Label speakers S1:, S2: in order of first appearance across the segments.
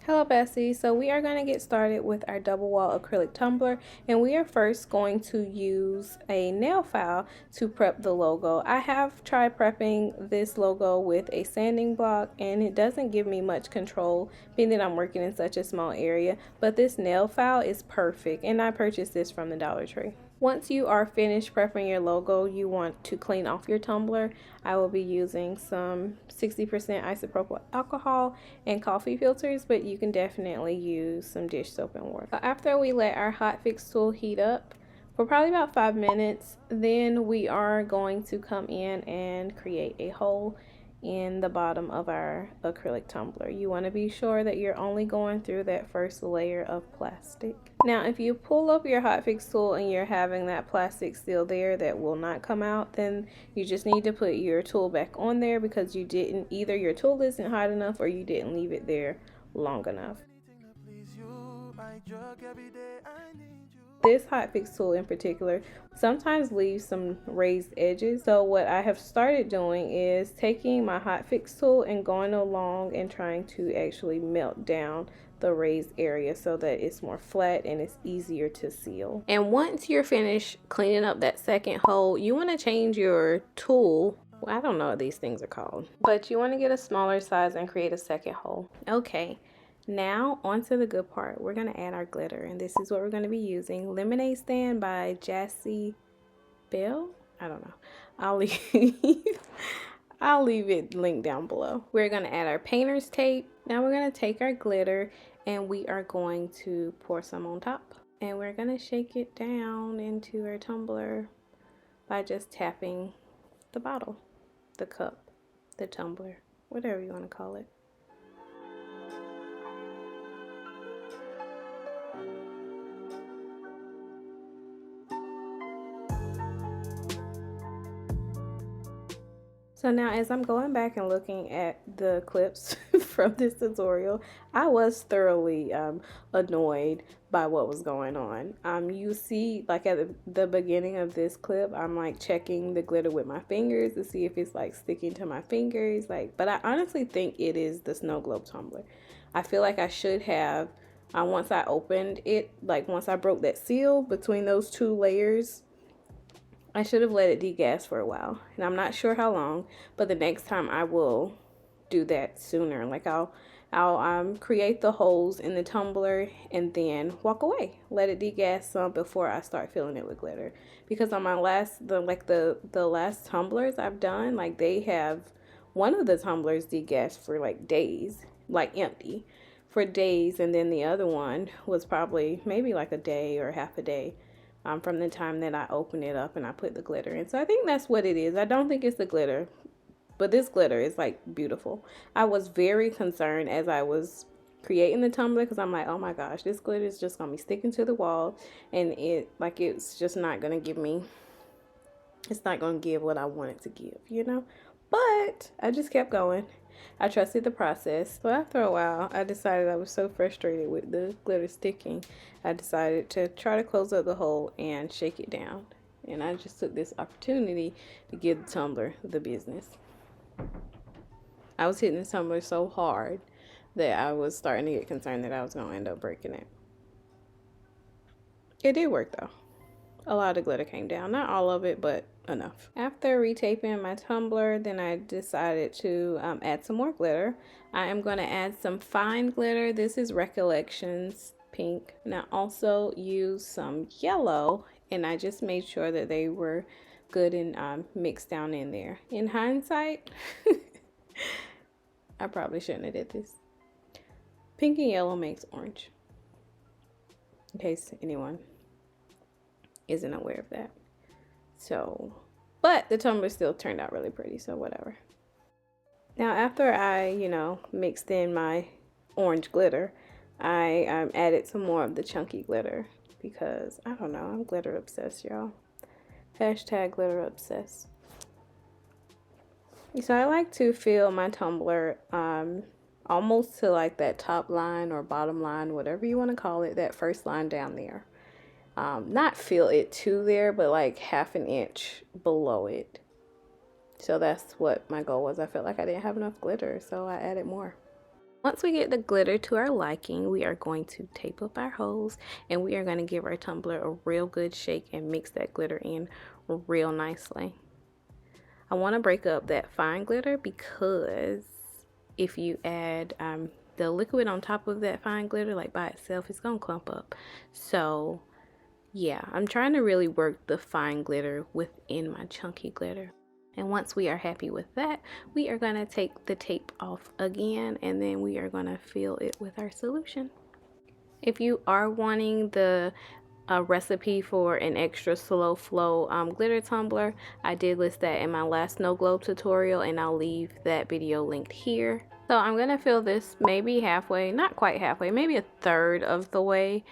S1: Hello Bessie, so we are going to get started with our double wall acrylic tumbler, and we are first going to use a nail file to prep the logo. I have tried prepping this logo with a sanding block and it doesn't give me much control being that I'm working in such a small area, but this nail file is perfect and I purchased this from the Dollar Tree. Once you are finished prepping your logo, you want to clean off your tumbler. I will be using some 60% isopropyl alcohol and coffee filters, but you can definitely use some dish soap and water. After we let our hot fix tool heat up for probably about 5 minutes, then we are going to come in and create a hole in the bottom of our acrylic tumbler. You want to be sure that you're only going through that first layer of plastic. Now, if you pull up your hot fix tool and you're having that plastic still there that will not come out, then you just need to put your tool back on there because you didn't, either your tool isn't hot enough or you didn't leave it there long enough. This hot fix tool in particular sometimes leaves some raised edges, so what I have started doing is taking my hot fix tool and going along and trying to actually melt down the raised area so that it's more flat and it's easier to seal. And once you're finished cleaning up that second hole, you want to change your tool. Well, I don't know what these things are called, but you want to get a smaller size and create a second hole. Okay. Now, on to the good part. We're going to add our glitter, and this is what we're going to be using. Lemonade Stand by Jassy Bell? I don't know. I'll leave it linked down below. We're going to add our painter's tape. Now we're going to take our glitter, and we are going to pour some on top. And we're going to shake it down into our tumbler by just tapping the bottle, the cup, the tumbler, whatever you want to call it. So now as I'm going back and looking at the clips from this tutorial, I was thoroughly annoyed by what was going on. You see, like at the beginning of this clip, I'm like checking the glitter with my fingers to see if it's like sticking to my fingers. But I honestly think it is the snow globe tumbler. I feel like I should have, once I opened it, like once I broke that seal between those two layers, I should have let it degas for a while, and I'm not sure how long, but the next time I will do that sooner. Like I'll create the holes in the tumbler and then walk away, let it degas some before I start filling it with glitter. Because on my last, the last tumblers I've done, like they have one of the tumblers degassed for like days, like empty for days, and then the other one was probably maybe like a day or half a day. From the time that I opened it up and I put the glitter in. So I think that's what it is. I don't think it's the glitter, but this glitter is like beautiful. I was very concerned as I was creating the tumbler because I'm like, oh my gosh, this glitter is just gonna be sticking to the wall, and it's just not gonna give me, it's not gonna give what I want it to give, you know. But I just kept going. I trusted the process. So after a while, I decided I was so frustrated with the glitter sticking, I decided to try to close up the hole and shake it down. And I just took this opportunity to give the tumbler the business. I was hitting the tumbler so hard that I was starting to get concerned that I was going to end up breaking it. It did work though. A lot of glitter came down. Not all of it, but enough. After retaping my tumbler, then I decided to add some more glitter. I am going to add some fine glitter. This is Recollections pink. And I also used some yellow, and I just made sure that they were good and mixed down in there. In hindsight, I probably shouldn't have did this. Pink and yellow makes orange, in case anyone isn't aware of that. So, but the tumbler still turned out really pretty, so whatever. Now after I, mixed in my orange glitter, I added some more of the chunky glitter because, I don't know, I'm glitter obsessed, y'all. Hashtag glitter obsessed. So I like to fill my tumbler almost to like that top line or bottom line, whatever you want to call it, that first line down there. Not fill it to there, but like half an inch below it. So that's what my goal was. I felt like I didn't have enough glitter, so I added more. Once we get the glitter to our liking, we are going to tape up our holes and we are going to give our tumbler a real good shake and mix that glitter in real nicely. I want to break up that fine glitter because if you add the liquid on top of that fine glitter, like by itself, it's going to clump up. So yeah, I'm trying to really work the fine glitter within my chunky glitter. And once we are happy with that, we are going to take the tape off again and then we are going to fill it with our solution. If you are wanting the recipe for an extra slow flow glitter tumbler, I did list that in my last snow globe tutorial and I'll leave that video linked here. So I'm going to fill this maybe halfway, not quite halfway, maybe a third of the way,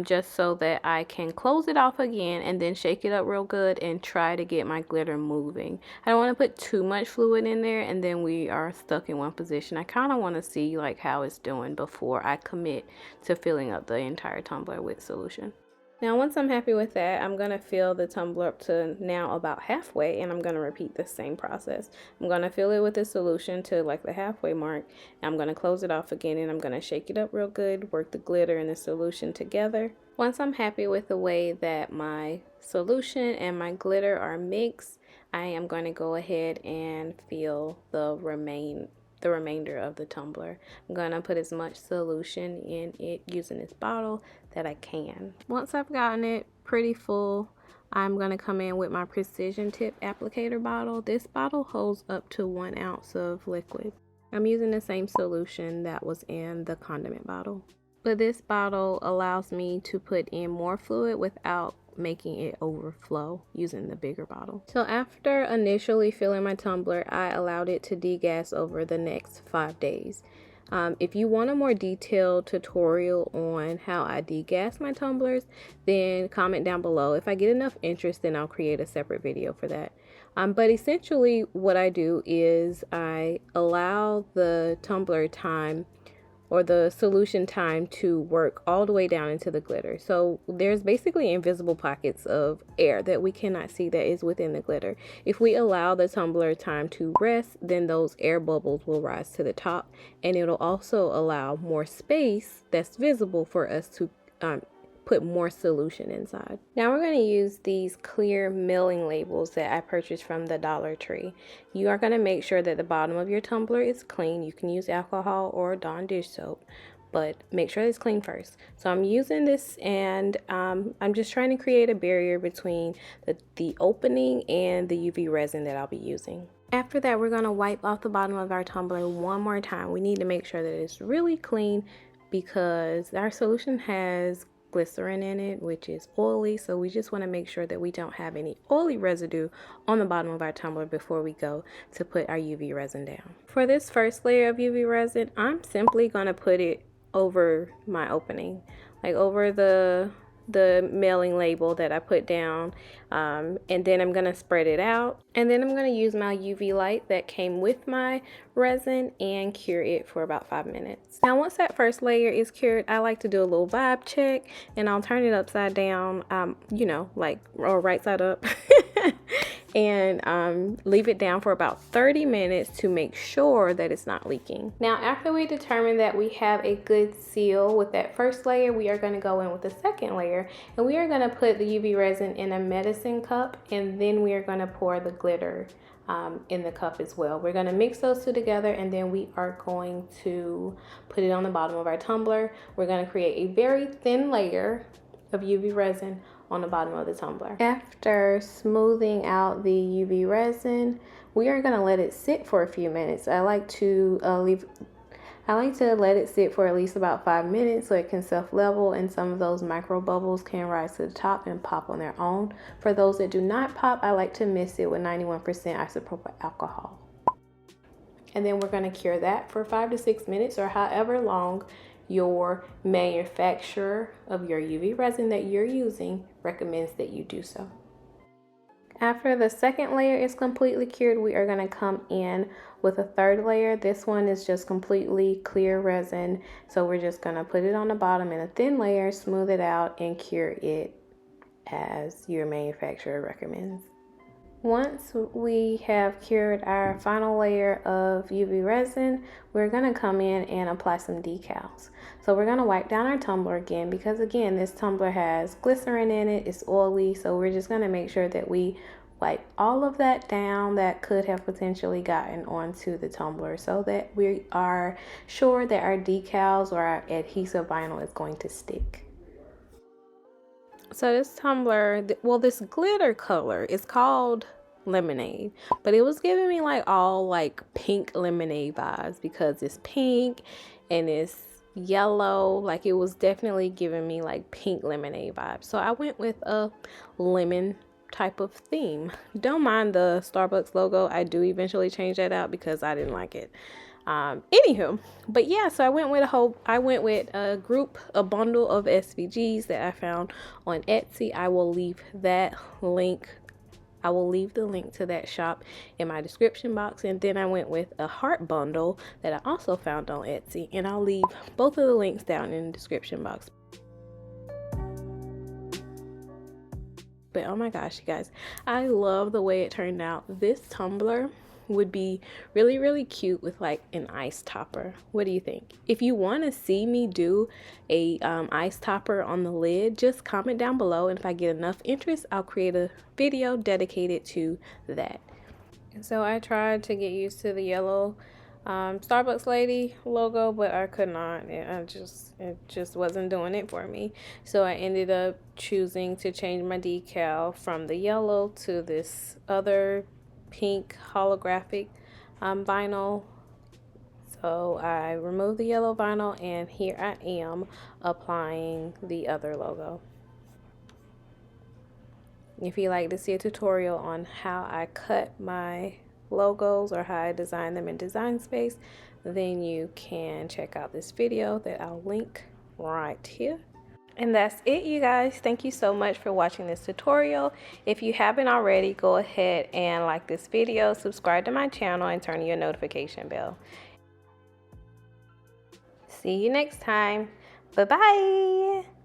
S1: just so that I can close it off again and then shake it up real good and try to get my glitter moving. I don't want to put too much fluid in there and then we are stuck in one position. I kind of want to see like how it's doing before I commit to filling up the entire tumbler with solution. Now once I'm happy with that, I'm going to fill the tumbler up to now about halfway and I'm going to repeat the same process. I'm going to fill it with the solution to like the halfway mark. I'm going to close it off again and I'm going to shake it up real good, work the glitter and the solution together. Once I'm happy with the way that my solution and my glitter are mixed, I am going to go ahead and fill the remainder of the tumbler. I'm going to put as much solution in it using this bottle that I can. Once I've gotten it pretty full, I'm going to come in with my precision tip applicator bottle. This bottle holds up to 1 ounce of liquid. I'm using the same solution that was in the condiment bottle, but this bottle allows me to put in more fluid without making it overflow using the bigger bottle. So after initially filling my tumbler, I allowed it to degas over the next 5 days. If you want a more detailed tutorial on how I degas my tumblers, then comment down below. If I get enough interest, then I'll create a separate video for that. But essentially what I do is I allow the tumbler time or the solution time to work all the way down into the glitter. So there's basically invisible pockets of air that we cannot see that is within the glitter. If we allow the tumbler time to rest, then those air bubbles will rise to the top and it'll also allow more space that's visible for us to put more solution inside. Now we're going to use these clear milling labels that I purchased from the Dollar Tree. You are going to make sure that the bottom of your tumbler is clean. You can use alcohol or Dawn dish soap, but make sure it's clean first. So I'm using this and I'm just trying to create a barrier between the opening and the UV resin that I'll be using. After that, we're going to wipe off the bottom of our tumbler one more time. We need to make sure that it's really clean because our solution has glycerin in it, which is oily, so we just want to make sure that we don't have any oily residue on the bottom of our tumbler before we go to put our UV resin down. For this first layer of UV resin, I'm simply going to put it over my opening, like over the mailing label that I put down, and then I'm going to spread it out, and then I'm going to use my UV light that came with my resin and cure it for about 5 minutes. Now once that first layer is cured, I like to do a little vibe check and I'll turn it upside down, you know, like, or right side up and leave it down for about 30 minutes to make sure that it's not leaking. Now after we determine that we have a good seal with that first layer, we are going to go in with the second layer and we are going to put the UV resin in a medicine cup and then we are going to pour the glitter in the cup as well. We're going to mix those two together and then we are going to put it on the bottom of our tumbler. We're going to create a very thin layer of UV resin on the bottom of the tumbler. After smoothing out the UV resin, we are going to let it sit for a few minutes. I like to let it sit for at least about 5 minutes so it can self-level and some of those micro bubbles can rise to the top and pop on their own. For those that do not pop, I like to mix it with 91% isopropyl alcohol. And then we're going to cure that for 5 to 6 minutes or however long your manufacturer of your UV resin that you're using recommends that you do so. After the second layer is completely cured, we are going to come in with a third layer. This one is just completely clear resin, so we're just going to put it on the bottom in a thin layer, smooth it out, and cure it as your manufacturer recommends. Once we have cured our final layer of UV resin, we're going to come in and apply some decals. So we're going to wipe down our tumbler again because again, this tumbler has glycerin in it, it's oily, so we're just going to make sure that we wipe all of that down that could have potentially gotten onto the tumbler so that we are sure that our decals or our adhesive vinyl is going to stick. So this tumbler, well, this glitter color is called lemonade, but it was giving me like all like pink lemonade vibes because it's pink and it's yellow. Like it was definitely giving me like pink lemonade vibes. So I went with a lemon type of theme. Don't mind the Starbucks logo. I do eventually change that out because I didn't like it. Anywho, but yeah, so I went with a bundle of SVGs that I found on Etsy. I will leave the link to that shop in my description box. And then I went with a heart bundle that I also found on Etsy, and I'll leave both of the links down in the description box. But oh my gosh, you guys, I love the way it turned out. This tumbler would be really, really cute with like an ice topper. What do you think? If you want to see me do a ice topper on the lid, just comment down below, and if I get enough interest, I'll create a video dedicated to that. And so I tried to get used to the yellow Starbucks lady logo, but I could not. It just wasn't doing it for me. So I ended up choosing to change my decal from the yellow to this other pink holographic vinyl. So I removed the yellow vinyl, and here I am applying the other logo. If you'd like to see a tutorial on how I cut my logos or how I design them in Design Space, then you can check out this video that I'll link right here. And that's it, you guys. Thank you so much for watching this tutorial. If you haven't already, go ahead and like this video, subscribe to my channel, and turn on your notification bell. See you next time. Bye-bye.